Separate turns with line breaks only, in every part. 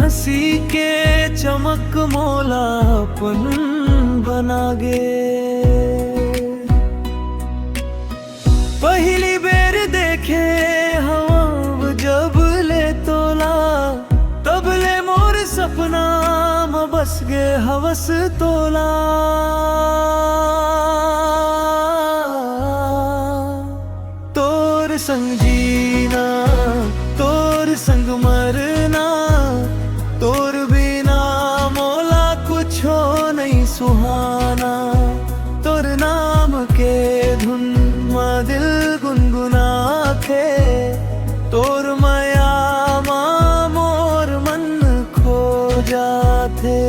हंसी के चमक मोलापन बना गे। पहली बेर देखे हवा जब ले तोला, तब ले मोर सपना में बस गे हवस तोला। तोर संग जीना, तोर संग मरना, तोर बिना मोला कुछ हो नहीं सुहाना। तोर नाम के धुन में दिल गुनगुनाथे, तोर माया मा मोर मन खो जाथे।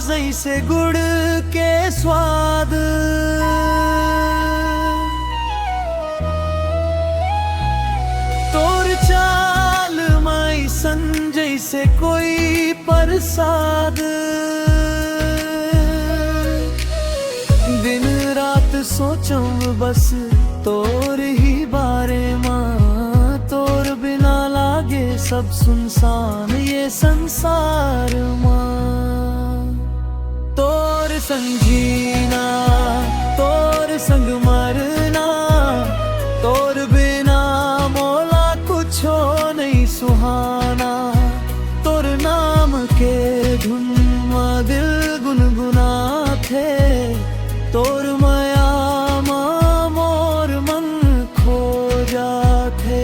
जैसे गुड़ के स्वाद, तोर चाल माई सन जैसे कोई प्रसाद। दिन रात सोचूं बस तोर ही बारे माँ, तोर बिना लागे सब सुनसान ये संसार माँ। तोर संग जीना, तोर संग मरना, तोर बिना मोला कुछ हो नहीं सुहाना। तोर नाम के धुन में दिल गुनगुनाथे, तोर माया मा मोर मन खो जाथे।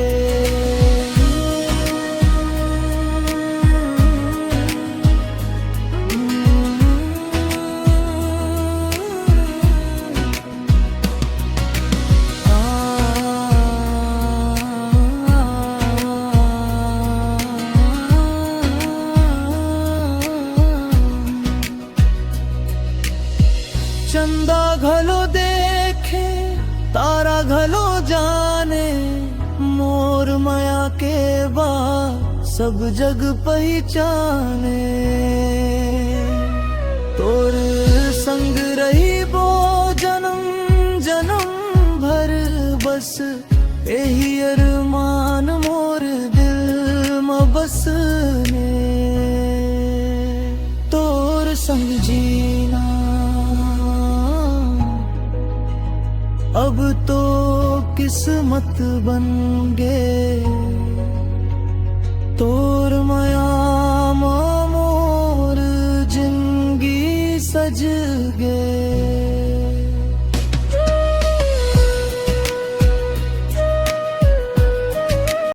चंदा घलो देखे, तारा घलो जाने, मोर माया के बाद सब जग पहचाने। तोर संग रही वो जन्म जन्म भर, बस यही अरमान मोर दिल में बसने। तोर संग जीना अब तो किस्मत बन गे, तोर माया मा मोर जिंदगी सज गे।